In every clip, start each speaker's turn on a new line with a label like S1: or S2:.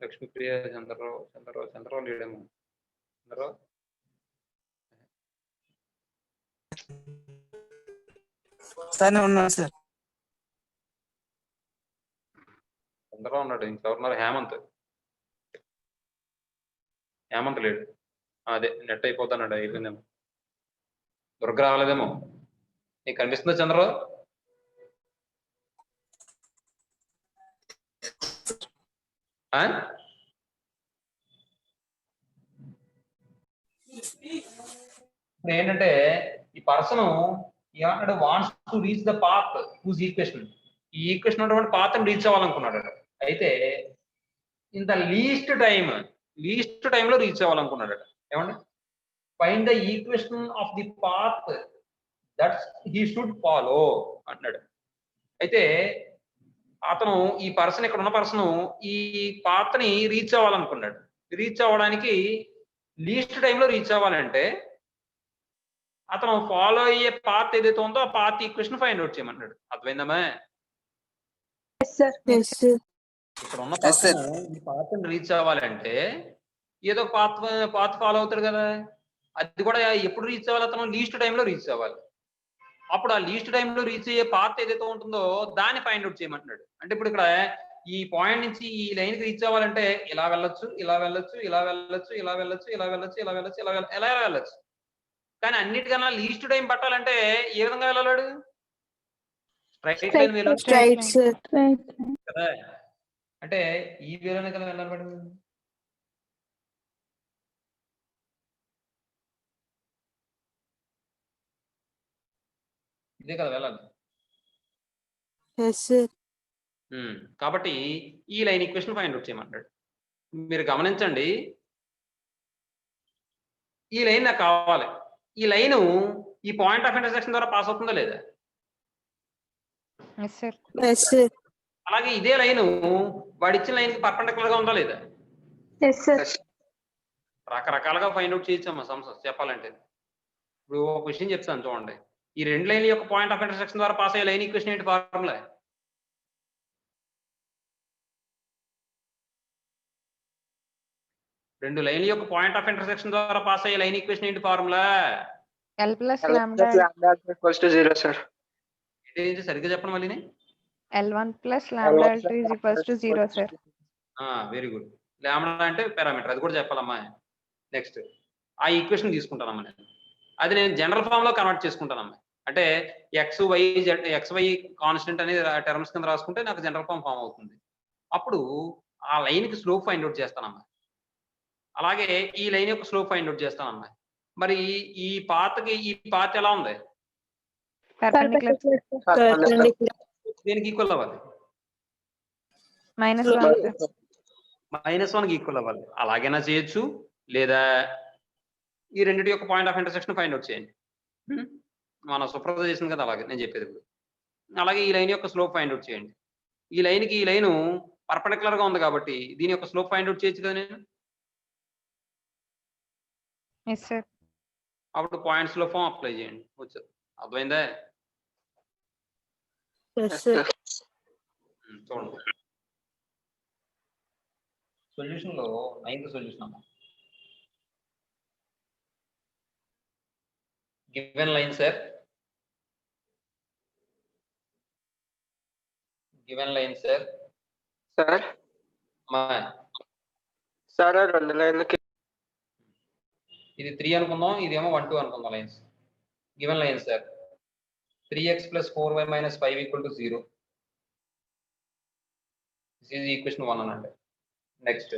S1: లక్ష్మీప్రియ, చంద్రరావు లేడేమో. చంద్రరావు
S2: ఉన్నాను సార్.
S1: చంద్రరావు ఉన్నాడు. ఇంకెవరున్నారు? హేమంత్ లేడు. అదే నెట్ అయిపోతాడు. అయిపోయిందేమో. దుర్గ రాలేదేమో. నీకు కనిపిస్తుందా చంద్రరావు? ఏంటంటే ఈ పర్సన్ ఏమంటాడు? Wants to reach the path whose equation. ఈ ఈక్వేషన్ ఉన్నటువంటి పాత్ రీచ్ అవ్వాలనుకున్నాడు. అయితే ఇన్ ద లీస్ట్ టైంలో రీచ్ అవ్వాలనుకున్నాడు. ఏమండి? Find the equation of the path that he should follow అంటున్నాడు. అయితే అతను ఈ పర్సన్, ఇక్కడ ఉన్న పర్సన్ ఈ పాత్ని రీచ్ అవ్వాలనుకున్నాడు. రీచ్ అవ్వడానికి లీస్ట్ టైంలో రీచ్ అవ్వాలంటే అతను ఫాలో అయ్యే పాత్ ఏదైతే ఉందో ఆ పాత్ ఈక్వేషన్ ఫైండ్ అవుట్ చేయమన్నాడు. అర్థమైందమ్మా? ఇక్కడ ఉన్న పర్సన్ ఈ పాత్ని రీచ్ అవ్వాలంటే ఏదో పాత్ ఫాలో అవుతాడు కదా. అది కూడా ఎప్పుడు రీచ్ అవ్వాలి? అతను లీస్ట్ టైంలో రీచ్ అవ్వాలి. అప్పుడు ఆ లీస్ట్ టైంలో రీచ్ అయ్యే పాత్ ఏదైతే ఉంటుందో దాన్ని ఫైండ్ అవుట్ చేయమంటున్నాడు. అంటే ఇప్పుడు ఇక్కడ ఈ పాయింట్ నుంచి ఈ లైన్కి రీచ్ అవ్వాలంటే ఇలా వెళ్ళొచ్చు, ఇలా వెళ్ళొచ్చు, ఇలా వెళ్ళొచ్చు, ఇలా వెళ్ళొచ్చు, ఇలా వెళ్ళొచ్చు, ఇలా వెళ్ళొచ్చు, ఇలా వెళ్ళొచ్చు. కానీ అన్నిటికన్నా లీస్ట్ టైం పట్టాలంటే ఏ విధంగా వెళ్ళాడు? స్ట్రైట్ లైన్ వేలో కదా. అంటే ఈ వేలోనే కదా వెళ్ళాలి. ఇదే కదా వెళ్ళాలి. కాబట్టి ఈ లైన్ ఈక్వేషన్ ఫైండ్ అవుట్ చేయమంటాడు. మీరు గమనించండి, ఈ లైన్ నాకు కావాలి. ఈ లైన్ ఈ పాయింట్ ఆఫ్ ఇంటర్సెక్షన్ ద్వారా పాస్ అవుతుందా లేదా? అలాగే ఇదే లైన్ వాడి ఇచ్చిన లైన్ కి పర్పెండిక్యులర్ గా ఉందా లేదా? రకరకాలుగా ఫైండ్ అవుట్ చేయొచ్చమ్మా సంస్థ చెప్పాలంటే. ఇప్పుడు ఒక విషయం చెప్తాను చూడండి. ఈ రెండు లైన్ల యొక్క పాయింట్ ఆఫ్ ఇంటర్సెక్షన్ ద్వారా పాస్ అయ్యే లైన్ ఈక్వేషన్ ఏంటి? ఫార్ములా రెండు లైన్ల యొక్క పాయింట్ ఆఫ్ ఇంటర్సెక్షన్ ద్వారా పాస్ అయ్యే లైన్ ఈక్వేషన్ ఏంటి? Formula
S3: L plus lambda
S2: equals to 0 sir.
S1: ఏంటి సరిగ్గా చెప్పండి మళ్ళీ.
S3: L1 plus lambda L2 is equals to 0 sir.
S1: Very good. Lambda అంటే పారామీటర్, అది కూడా చెప్పాలమ్మా. నెక్స్ట్ ఆ ఈక్వేషన్ తీసుకుంటానమ్మా నేను. అది నేను జనరల్ ఫామ్ లో కన్వర్ట్ చేసుకుంటానమ్మా. అంటే XY కాన్స్టెంట్ అనేది టర్మ్స్ కింద రాసుకుంటే నాకు జనరల్ ఫామ్ అవుతుంది. అప్పుడు ఆ లైన్ కి స్లోప్ ఫైండ్ అవుట్ చేస్తానమ్మా. అలాగే ఈ లైన్ యొక్క స్లోప్ ఫైండ్ అవుట్ చేస్తానమ్మా. మరి ఈ పాత్ ఎలా ఉంది? దేనికి ఈక్వల్ అవ్వాలి? -1 కి ఈక్వల్ అవ్వాలి. అలాగైనా చేయొచ్చు, లేదా ఈ రెండింటి యొక్క point of intersection find out చేయండి. మన సుప్రభ చేసింది కదా, అలాగే నేను చెప్పేది ఇప్పుడు. అలాగే ఈ లైన్ యొక్క స్లోప్ ఫైండ్ అవుట్ చేయండి. ఈ లైన్కి ఈ లైన్ పర్పెండిక్యులర్ గా ఉంది కాబట్టి దీని యొక్క స్లోప్ ఫైండ్ అవుట్ చేయొచ్చు కదా నేను. అప్పుడు పాయింట్స్ లో ఫామ్ అప్లై చేయండి. వచ్చేది. అర్థమైందా? చూడండి సొల్యూషన్ లో 9th సొల్యూషన్ అమ్మా. Given line sir, given line sir
S2: sir రెండు లైన్లకి
S1: ఇది 3 అనుకుందాం, ఇదేమో 1 2 అనుకుందాం. Lines given line sir 3x + 4y - 5 = 0. This is equation 1 అనండి. Next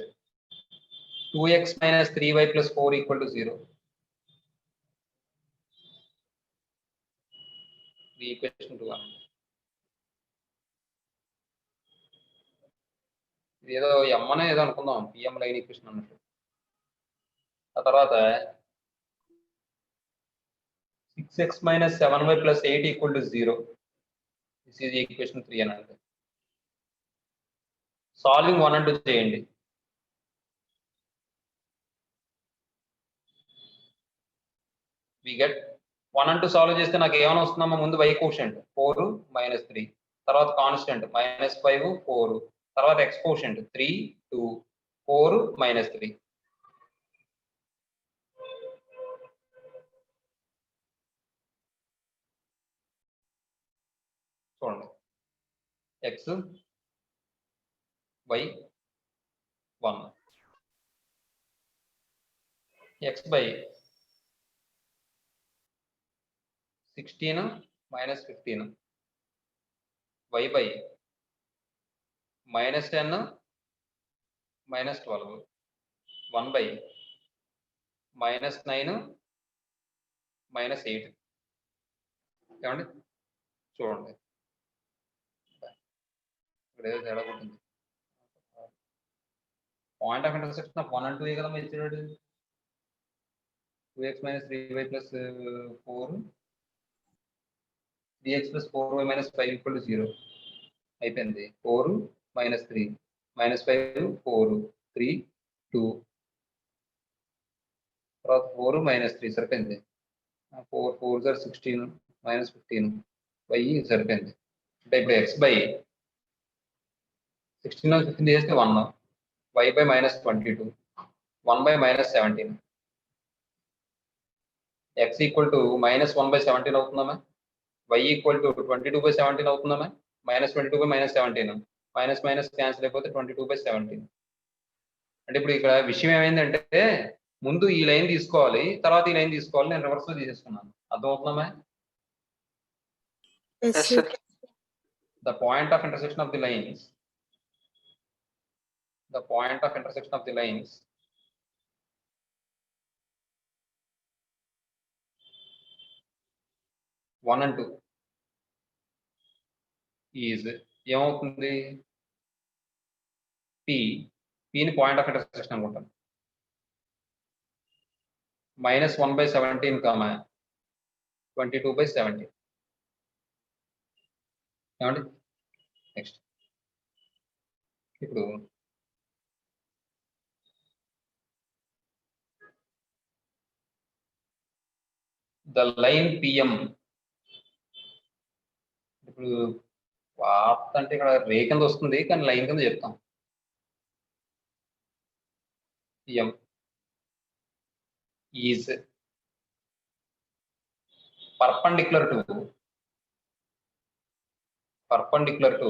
S1: 2x - 3y + 4 = 0. ఇది ఈక్వేషన్ 2 అనండి. ఇది ఏదో m అనే ఏదో అనుకుందాం, pm లైన్ ఈక్వేషన్ అన్నట్టు. ఆ తర్వాత 6x - 7y + 8 = 0. This is equation 3 అనండి. సాల్వింగ్ 1 and 2 చేయండి. వి గెట్ 1 and 2 సాల్వ్ చేస్తే నాకు ఏమైనా వస్తుందమ్మా? ముందు y కోషంట్ 4 - 3, తర్వాత కాన్స్టెంట్ -5 4 తర్వాత ఎక్స్పోషెంట్ 3 2 4 -3 చూడండి x y 1 x by 16 -15 y by -10 -12 1 by -9 -8 ఏమండి చూడండి ఇక్కడ ఏదో తేడా ఉంటుంది point of intersection of 1 and 2 కదా మీరు ఇచ్చాడు 2x - 3y + 4 3x + 4y - 5 = 0 అయిపోయింది 4 -3 -5 4 3 2 తర్వాత 4 -3 సరిపోయింది 4 4 16 -15 y సరిపోయింది అంటే ఇప్పుడు x by 16 15 చేస్తే 1 y by -22 1 by -17 x equal to -1 by 17 అవుతుందమ్మా y equal to 22 by 17 అవుతుందమ్మా -22 by -17 మైనస్ క్యాన్సిల్ అయిపోతే 22 by 17 అంటే ఇప్పుడు ఇక్కడ విషయం ఏమైందంటే ముందు ఈ లైన్ తీసుకోవాలి తర్వాత ఈ లైన్ తీసుకోవాలి నేను రివర్స్ లో తీసేసుకున్నాను అర్థమవుతుందమ్మా
S2: Yes, sir.
S1: the point of intersection of the lines 1 and 2 is ఏమవుతుంది ని పాయింట్ ఆఫ్ ఇంటర్సెక్షన్ అనుకుంటాం -1 by 17 22 by 17 ఏమండి నెక్స్ట్ ఇప్పుడు ద లైన్ PM ఇప్పుడు వార్త అంటే ఇక్కడ రే కింద వస్తుంది కానీ లైన్ కింద చెప్తాం PM is perpendicular to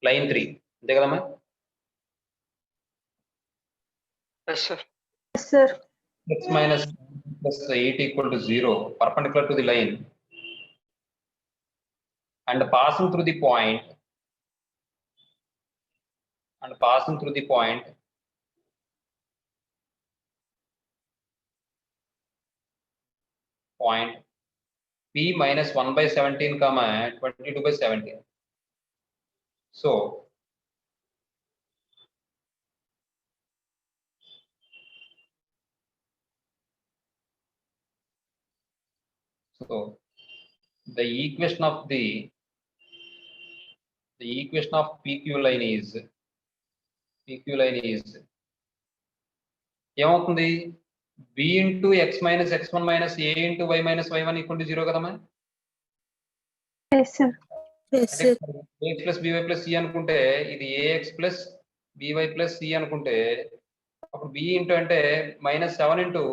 S1: line 3 అంతే కదమ్మా
S2: Yes, sir.
S4: Yes, sir.
S1: x minus plus 8 equal to 0 perpendicular to the line and passing through the point P minus 1 by 17 comma 22 by 17 so the equation of PQ line is ఏమవుతుంది b into x minus x1 minus a into y minus y1 equal to 0 కదమ్మా
S4: Yes, sir. Yes, sir.
S1: ax plus by plus c అనుకుంటే ఇది ax plus by plus c అనుకుంటే అప్పుడు b into అంటే -7 into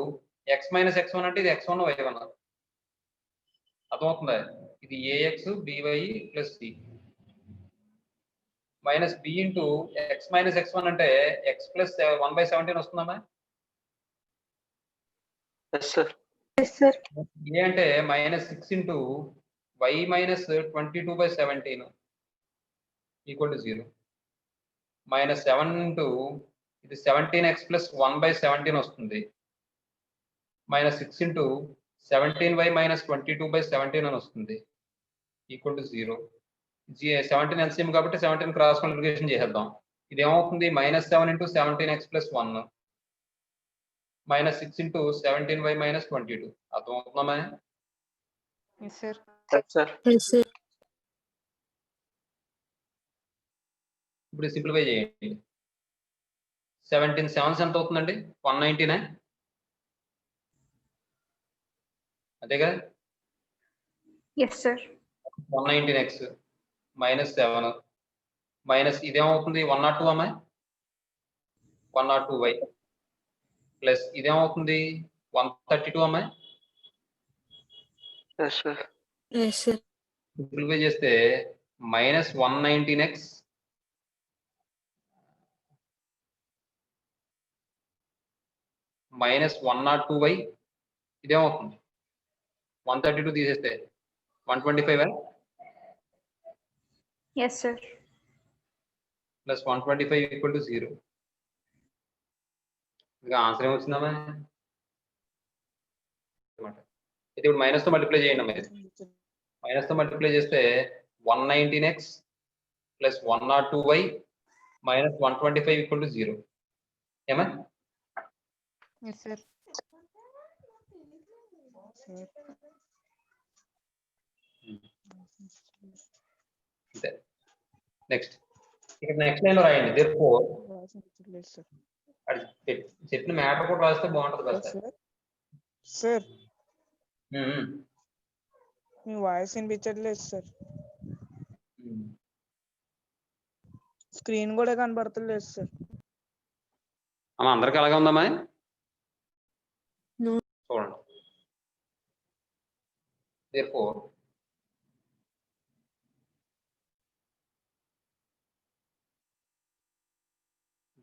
S1: x minus x1 అంటే ఇది x1 y1 అర్థమవుతుందా ఇది ax by plus c minus b into x minus x1 అంటే x plus 1 by 17 వస్తుందమ్మా
S2: Yes, sir.
S4: Yes, sir.
S1: a అంటే -6 into y minus 22 by 17 equal to 0 -7 into ఇది 17x plus 1 by 17 వస్తుంది -6 into 17y minus 22 by 17 అని వస్తుంది equal to 0 17 LCM కాబట్టి 17 cross multiplication చేసేద్దాం ఇది ఏమవుతుంది -7 into 17x plus 1 -6 into 17y minus 22 అర్థమవుతుందమ్మా
S3: Yes, sir.
S2: Yes, sir.
S4: Yes, sir.
S1: ఇప్పుడు simplify చేయండి 17 7 ఎంత అవుతుందండి 190 అదే కదా
S3: Yes, sir.
S1: 119x minus 7 minus ఇదేమవుతుంది 102 అమ్మాయి 102y ప్లస్ ఇదేమవుతుంది 132 అమ్మాయి
S2: Yes, sir.
S4: Yes, sir.
S1: Simplify చేస్తే మైనస్ 119x మైనస్ 102y ఇదేమవుతుంది 132 తీసేస్తే 125
S3: Yes, sir.
S1: Plus 125 equal to 0. ఇంకా ఆన్సర్ ఏమొచ్చిందమ్మా? అయితే ఇప్పుడు మైనస్ తో మల్టిప్లై చేయండి అమ్మా. మైనస్ తో మల్టిప్లై చేస్తే 119x plus 102y minus 125 equal to 0. ఏమా?
S3: Yes, sir.
S1: అంతే. నెక్స్ట్ ఇక్కడ నెక్స్ట్ లైన్ లో రాయండి. therefore అది చెప్పిన మ్యాటర్ కూడా రాస్తే బాగుంటది కదా సార్.
S5: సార్ మీ వాయిస్ వినిపించట్లేదు సార్. స్క్రీన్ కూడా కనబడతలేదు సార్.
S1: అమ్మా అందరికి అలాగే ఉందమ్మా?
S4: No.
S1: చూడండి. therefore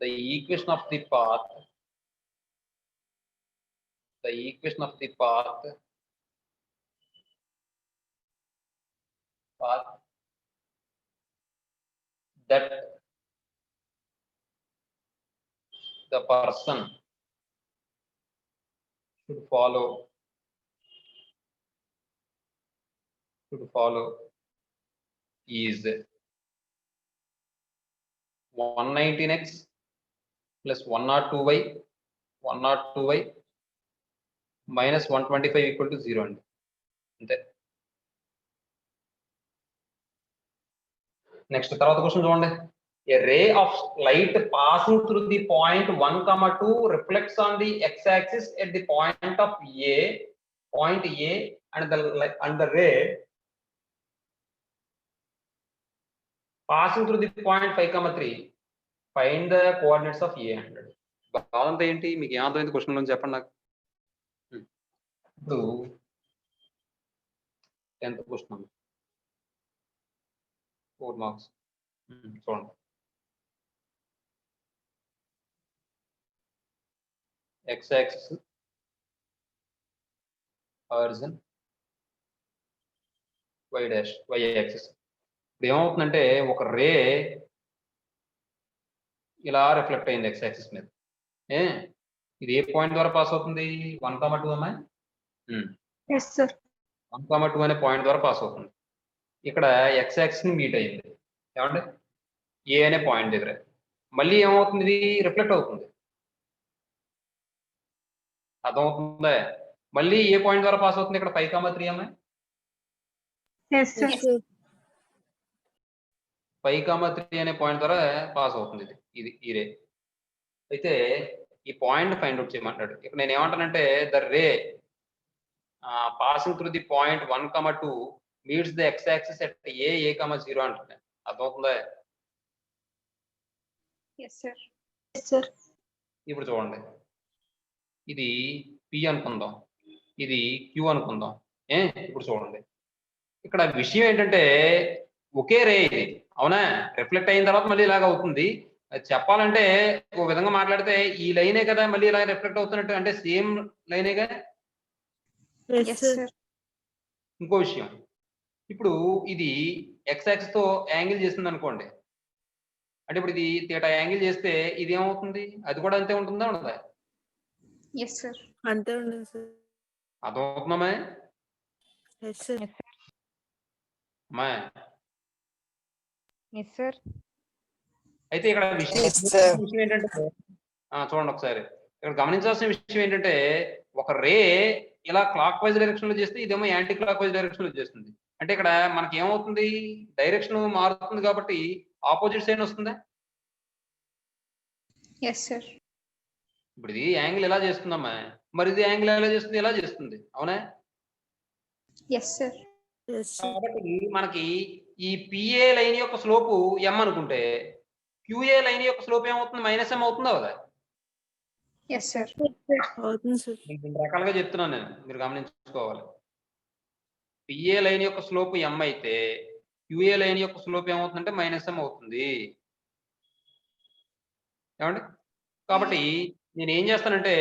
S1: the equation of the path that the person should follow is 119x plus 102y minus 125 equal to 0 అండి. అంతే. నెక్స్ట్ తర్వాత క్వశ్చన్ చూడండి. A ray of light passing through the point 1, 2 reflects on the x-axis at the point A, and the ray passing through the point 5, 3 find the coordinates of A అంటాడు. బాగుంది ఏంటి మీకు ఏమర్థమైంది question లో చెప్పండి నాకు. ఇప్పుడు 10th క్వశ్చన్ 4 మార్క్స్ చూడండి. x-axis horizon y-axis. ఇప్పుడు ఏమవుతుందంటే ఒక రే ఇలా రిఫ్లెక్ట్ అయింది x-axis మీద. ఇది ఏ పాయింట్ ద్వారా పాస్ అవుతుంది? 1, 2 అమ్మాయి.
S4: Yes, sir.
S1: 1, 2 అనే పాయింట్ ద్వారా పాస్ అవుతుంది. ఇక్కడ x-axis ని మీట్ అయింది ఏమంటే ఏ అనే పాయింట్ దగ్గర. మళ్ళీ ఏమవుతుంది? ఇది రిఫ్లెక్ట్ అవుతుంది. అర్థమవుతుందా? మళ్ళీ ఏ పాయింట్ ద్వారా పాస్ అవుతుంది? ఇక్కడ 5, 3 అమ్మాయి.
S4: Yes, sir.
S1: 5, 3 అనే పాయింట్ ద్వారా పాస్ అవుతుంది ఇది ఈ రే. అయితే ఈ పాయింట్ ఫైండ్ అవుట్ చేయమంటాడు. ఇక్కడ నేను ఏమంటానంటే the ray passing through the point 1, 2 meets the x-axis at A, 0 అంటున్నాను. అర్థమవుతుందా?
S3: Yes, sir.
S4: Yes, sir.
S1: ఇప్పుడు చూడండి. ఇది P అనుకుందాం, ఇది Q అనుకుందాం. ఇప్పుడు చూడండి ఇక్కడ విషయం ఏంటంటే ఒకే రే ఇది అవునా? రిఫ్లెక్ట్ అయిన తర్వాత మళ్ళీ ఇలాగ అవుతుంది. చెప్పాలంటే ఒక విధంగా మాట్లాడితే ఈ లైనే కదా మళ్ళీ ఇలా రిఫ్లెక్ట్ అవుతున్నట్టు, అంటే సేమ్ లైనేగా.
S3: Yes, sir.
S1: ఇంకో విషయం, ఇప్పుడు ఇది x-axis తో యాంగిల్ చేస్తుంది అనుకోండి. అంటే ఇప్పుడు ఇది థీటా యాంగిల్ చేస్తే ఇది ఏమవుతుంది? అది కూడా అంతే ఉంటుందా ఉండదా?
S3: Yes, sir.
S4: అంతే ఉండదు సార్.
S1: అదవుతుందమ్మా?
S4: Yes, sir.
S1: అమ్మా
S3: Yes, sir.
S1: అయితే ఇక్కడ విషయం ఏంటంటే చూడండి ఒకసారి ఇక్కడ గమనించాల్సిన విషయం ఏంటంటే ఒక రే ఇలా క్లాక్ వైజ్ డైరెక్షన్ లో చేస్తే ఇదేమో యాంటీ క్లాక్ వైజ్ డైరెక్షన్ లో చేస్తుంది. అంటే ఇక్కడ మనకి ఏమవుతుంది? డైరెక్షన్ మారుతుంది కాబట్టి ఆపోజిట్ సైడ్ వస్తుందా?
S3: Yes, sir.
S1: ఇప్పుడు ఇది యాంగిల్ ఎలా చేస్తుందమ్మా, మరి ఇది యాంగిల్ ఎలా చేస్తుంది? ఎలా చేస్తుంది అవునా?
S3: Yes, sir.
S4: Yes, sir.
S1: కాబట్టి మనకి ఈ పిఏ లైన్ యొక్క స్లోపు m అనుకుంటే క్యూఏ లైన్ యొక్క స్లోప్ ఏమవుతుంది? -m అవుతుందా అవదా?
S3: Yes, sir.
S4: అవుతుంది సార్.
S1: నేను 2 రకాలుగా చెప్తున్నాను నేను. మీరు గమనించుకోవాలి. పిఏ లైన్ యొక్క స్లోప్ m అయితే క్యూఏ లైన్ యొక్క స్లోప్ ఏమవుతుందంటే -m అవుతుంది. ఏమండి? కాబట్టి నేను ఏం చేస్తానంటే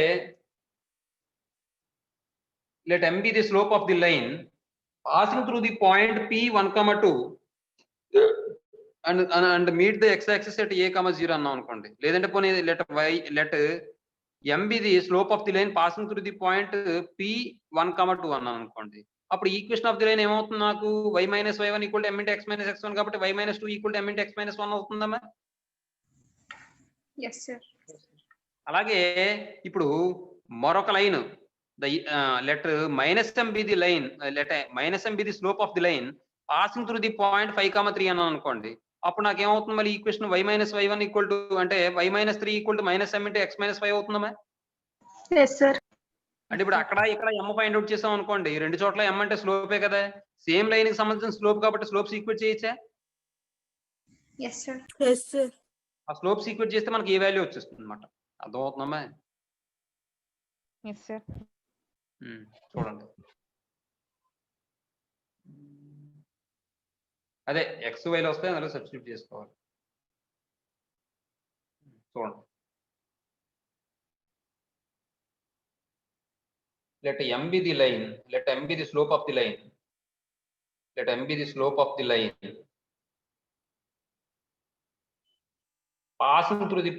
S1: let m be the slope of the line passing through the point P1, 2 and meet the x-axis at a, 0 అన్నాం అనుకోండి. లేదంటే పోనీ let m be the slope of the line passing through the point P1, 2 అన్నాం అనుకోండి. అప్పుడు equation of the line ఏమవుతుంది నాకు? y - y1 = m × x - x1 కాబట్టి y - 2 = m × x - 1 అవుతుందమ్మా?
S3: Yes, sir.
S1: అలాగే ఇప్పుడు మరొక line let -m be the line, let -m be the slope of the line passing through the point 5, 3 అన్నాం అనుకోండి. అప్పుడు నాకు ఏమవుతుంది మళ్ళీ ఈక్వేషన్ y - y1 అంటే y - 3 = -m × x - 5 అవుతుందమ్మా?
S4: Yes, sir.
S1: అంటే ఇప్పుడు అక్కడ ఇక్కడ m ఫైండ్ అవుట్ చేసాం అనుకోండి. రెండు చోట్ల m అంటే స్లోపే కదా. సేమ్ లైన్ కి సంబంధించిన స్లోప్ కాబట్టి స్లోప్స్ ఈక్వేట్ చేయొచ్చా?
S3: Yes, sir.
S4: Yes, sir.
S1: ఆ స్లోప్స్ ఈక్వేట్ చేస్తే మనకి ఏ వాల్యూ వచ్చేస్తుంది అన్నమాట. అర్థమవుతుందమ్మా?
S3: Yes, sir.
S1: చూడండి. అదే x y వస్తే అందులో సబ్స్టిట్యూట్ చేసుకోవాలి. చూడండి. let m be the line, let m be the slope of the line, let m be the slope of the line passing through the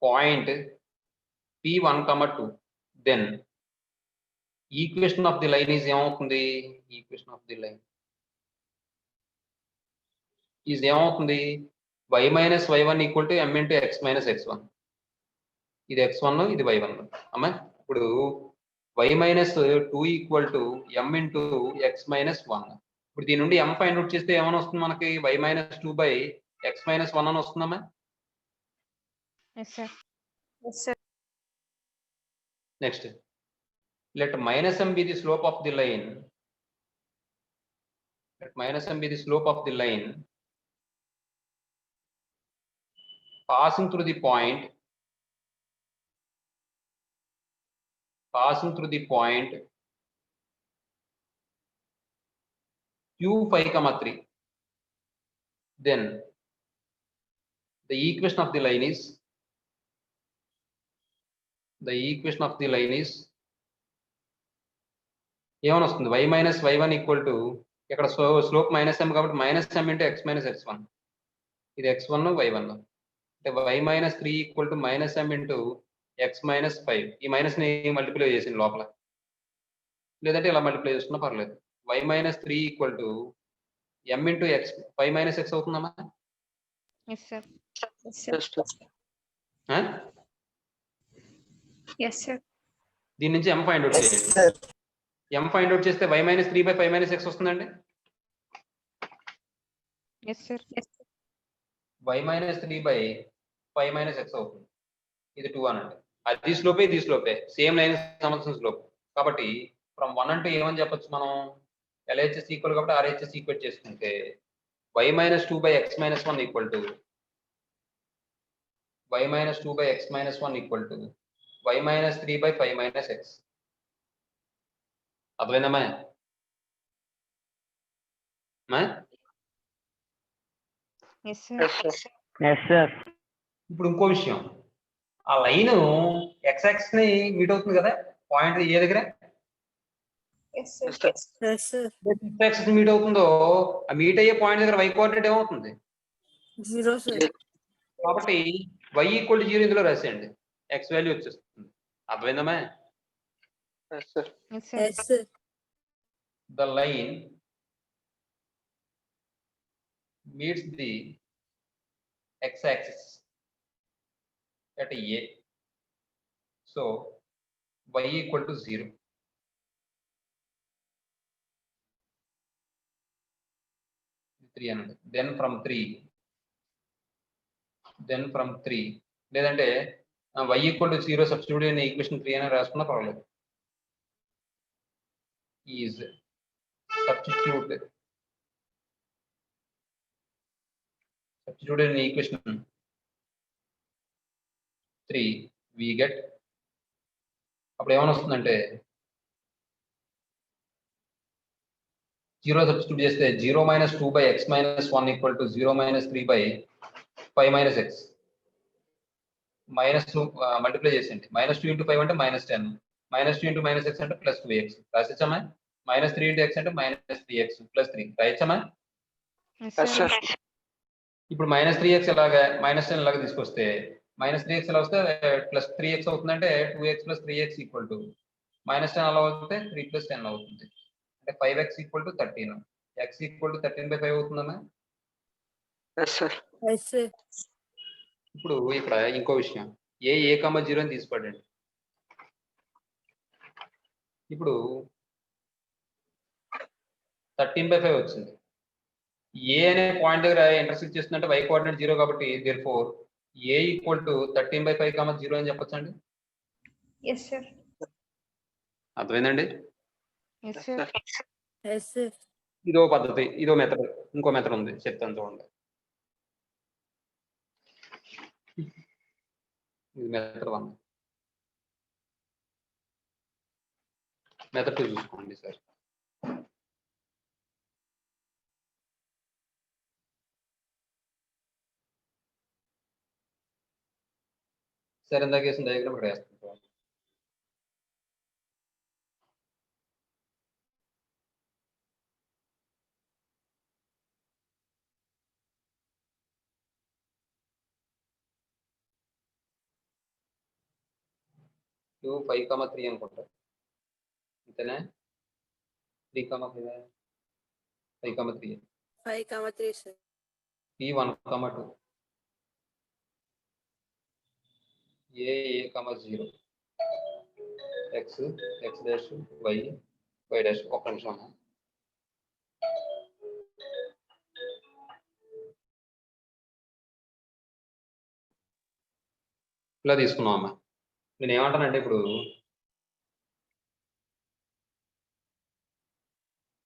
S1: point P1, 2, then equation of the line is ఏమవుతుంది? equation of the line is ఏమవుతుంది? y - y1 = m × x - x1. ఇది x1 ఇది y1 అమ్మా. ఇప్పుడు y - 2 = m × x - 1. ఇప్పుడు దీని నుండి m find out చేస్తే ఏమని వస్తుంది మనకి? y - 2/x - 1 అని వస్తుందమ్మా?
S3: Yes, sir. Yes, sir.
S1: Next let -m be the slope of the line, let -m be the slope of the line passing through the point Q5, 3, then the equation of the line is ఏమని వస్తుంది? y - y1 = ఇక్కడ slope -m కాబట్టి -m × x - x1. ఇది x1 y1. అంటే y - 3 = -m × x - 5. ఈ minus ని multiply చేసింది లోపల. లేదంటే ఇలా మల్టిప్లై చేసుకున్నా పర్లేదు. y - 3 = m × x 5 - x అవుతుందమ్మా?
S3: Yes, sir. Yes, sir.
S2: Yes, sir.
S3: Yes, sir.
S1: దీని నుంచి m ఫైండ్ అవుట్ చేయండి. m ఫైండ్ అవుట్ చేస్తే y - 3/5 - x వస్తుందండి?
S3: Yes, sir. Yes, sir.
S1: y - 3/5 - x అవుతుంది. ఇది 2 అనండి. అది స్లోపే ఇది స్లోపే. సేమ్ లైన్ సంబంధించిన స్లోప్. కాబట్టి ఫ్రమ్ 1 అంటే ఏమని చెప్పొచ్చు మనం? LHS ఈక్వల్ కాబట్టి RHS ఈక్వేట్ చేసుకుంటే y - 2/x - 1 y - 2/x - 1 y - 3/5 - x. అర్థమైందమ్మా?
S3: Yes, sir.
S2: Yes, sir.
S1: ఇప్పుడు ఇంకో విషయం. ఆ లైన్ x యాక్సిస్ ని మీట్ అవుతుంది కదా పాయింట్ ఏ దగ్గర?
S3: Yes, sir.
S2: Yes, sir.
S4: Yes, sir.
S1: x axis meet అవుతుందో ఆ మీట్ అయ్యే పాయింట్ దగ్గర y కోఆర్డినేట్ ఏమవుతుంది?
S4: 0, sir.
S1: కాబట్టి y = 0 ఇందులో రాసేయండి. x వాల్యూ వచ్చేస్తుంది. అర్థమైందమ్మా?
S2: Yes, sir.
S3: Yes, sir.
S4: Yes, sir.
S1: The line meets the x axis at a. So y = 0. Then from 3 లేదంటే y equal to 0 substitute in equation 3 అని రాసుకున్నా పర్వాలేదు. Is substitute in equation 3 we get అప్పుడు ఏమని వస్తుందంటే 0 substitute చేస్తే 0 minus 2 by x minus 1 equal to 0 minus 3 by 5 minus x minus 2 multiply చేసేయండి. minus 2 into 5 అంటే minus 10, minus 2 into minus x అంటే plus 2x రాసేచ్చమ్మా. minus 3 into x అంటే minus 3x plus 3 రాయచ్చమ్మా.
S3: Yes,
S2: Yes,
S3: sir.
S2: sir.
S1: ఇప్పుడు minus 3x ఎలాగా minus 10 లాగా తీసుకొస్తే minus 3x ఎలా వస్తే plus 3x అవుతుందంటే 2x plus 3x equal to minus 10 అలా అవుతుంటే 3 plus 10 అవుతుంది. అంటే 5x equal to 13, x equal to 13 by 5 అవుతుందమ్మా.
S2: Yes, sir.
S4: Yes, sir.
S1: ఇప్పుడు ఇక్కడ ఇంకో విషయం, a 0 అని తీసుకోండి. ఇప్పుడు 13 by 5 వచ్చింది. a అనే పాయింట్ దగ్గర ఇంటర్సెక్ట్ చేస్తుందంటే y కోఆర్డినేట్ 0 కాబట్టి therefore a equal to 13 by 5, 0 అని చెప్పొచ్చండి.
S3: Yes, sir.
S1: అర్థమైందండి?
S3: Yes, sir.
S4: Yes, sir.
S1: ఇదో పద్ధతి, ఇదో మెథడ్, ఇంకో మెథడ్ ఉంది చెప్తాను చూడండి. ఇది మెథడ్ 1, మెథడ్ 2 చూసుకోండి సార్. సార్ ఇందాక వేసిన డయాగ్రామ్ ఇక్కడ వేస్తాను. టూ 5, 3 అనుకుంటా, అంతేనా? 3, 5, 5, 3
S4: 5, 3, sir.
S1: P1, 2 a 0 x dash y dash. ఒక నిమిషం, ఇలా తీసుకున్నాం అమ్మా. నేను ఏమంటానంటే ఇప్పుడు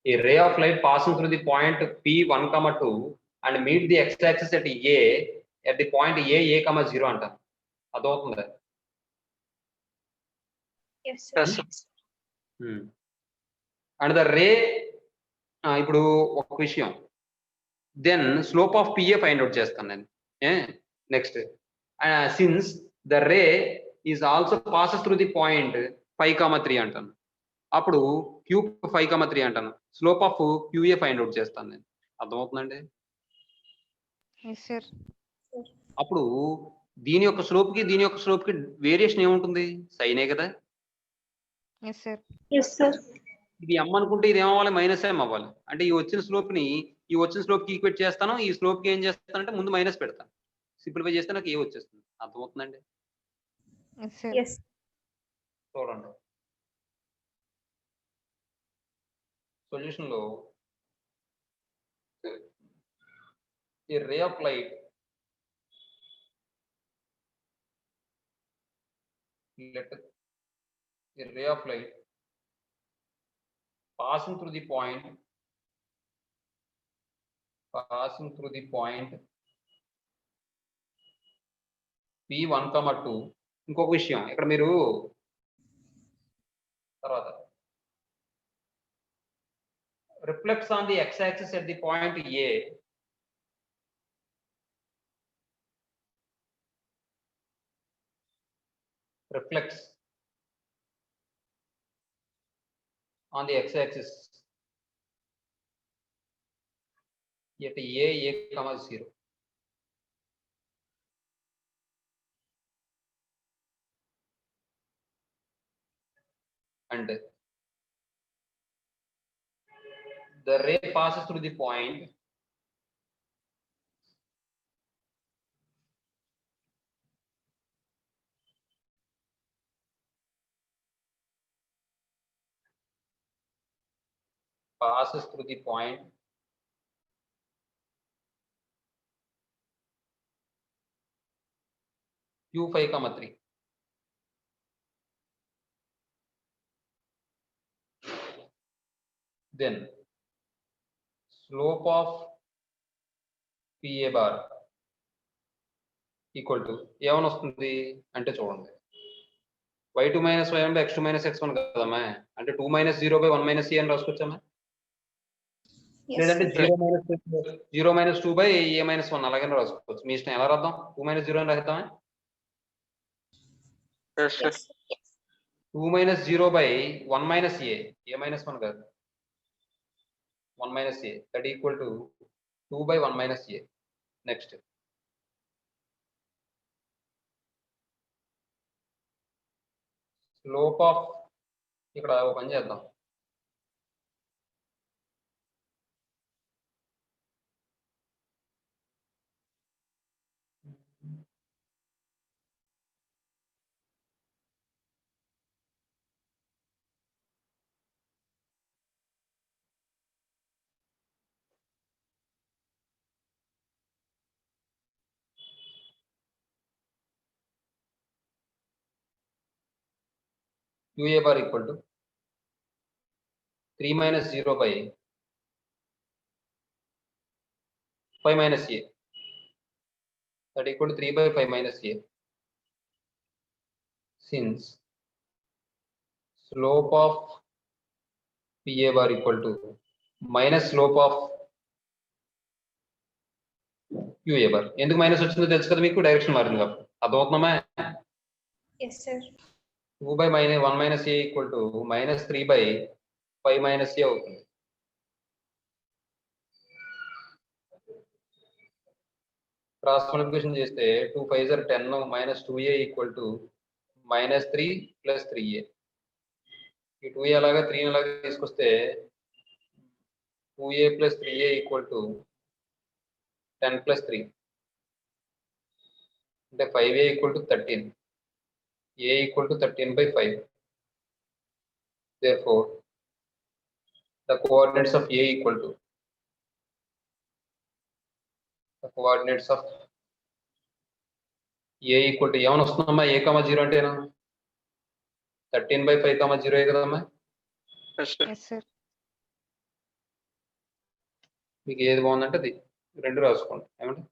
S1: a ray of light passing through the point P1, 2 and meet the x-axis at the point a 0 అంటారు. అదవుతుందా?
S3: Yes, sir.
S2: Yes, sir.
S1: And the ray, ఇప్పుడు ఒక విషయం, then slope of PA find out చేస్తాను నేను. Next, since the ray is also passes through the point 5, 3 అంటాను. అప్పుడు Q 5, 3 అంటాను. Slope of QA find out చేస్తాను నేను. అర్థమవుతుందండి?
S3: Yes, sir.
S1: అప్పుడు దీని యొక్క స్లోప్ కి దీని యొక్క స్లోప్ కి వేరియేషన్ ఏముంటుంది? సైనే కదా.
S3: Yes, sir.
S4: Yes, sir.
S1: ఇది m అనుకుంటే ఇది ఏమవ్వాలి? -m అవ్వాలి. అంటే ఈ వచ్చిన స్లోప్ ని ఈ వచ్చిన స్లోప్ కి ఈక్వేట్ చేస్తాను. ఈ స్లోప్ కి ఏం చేస్తానంటే ముందు మైనస్ పెడతాను. సింప్లిఫై చేస్తే నాకు ఏ వచ్చేస్తుంది. అర్థమవుతుందండి?
S3: Yes, sir.
S4: Yes.
S1: చూడండి సొల్యూషన్ లో, ఈ ray of light passing through the point P1, 2. ఇంకొక విషయం ఇక్కడ మీరు తర్వాత reflects on the x axis at the point A. Reflects on the x axis at a 0. And the ray passes through the point Q 5, 3. then slope of PA bar equal to ఏమని వస్తుంది అంటే చూడండి y2 minus y1 by x2 minus x1 కదమ్మా అంటే 2 minus 0 by 1 minus a అని రాసుకొచ్చామా లేదంటే 0 minus 2 by a minus 1 అలాగే రాసుకోవచ్చు మీ ఇష్టం ఎలా రాద్దాం 2 minus 0 అని రాద్దామా
S2: Yes, sir.
S1: 2 minus 0 by 1 minus a minus 1 కాదు 1 minus a that equal to 2 by 1 minus a next slope of ఇక్కడ ఒక పని చేద్దాం QA bar equal to 3 minus 0 by 5 minus a that equal to 3 by 5 minus a since slope of PA bar equal to minus slope of QA bar ఎందుకు minus వచ్చిందో తెలుసు కదా మీకు direction మారింది కాబట్టి అర్థమవుతుందమ్మా
S6: Yes, sir.
S1: 2 by minus 1 minus a equal to minus 3 by 5 minus a అవుతుంది cross multiplication చేస్తే 2 5 are 10 minus 2a equal to minus 3 plus 3a ఈ 2a అలాగా 3 అలాగా తీసుకొస్తే 2a plus 3a equal to 10 plus 3 అంటే 5a equal to 13 a equal to 13 by 5 therefore the coordinates of a equal to the coordinates of a equal to ఏమని వస్తుందమ్మా a, 0 అంటేనా 13 by 5, 0 కదమ్మా
S2: Yes, sir.
S3: Yes, sir.
S1: మీకు ఏది బాగుందంటే అది రెండు రాసుకోండి ఏమంటే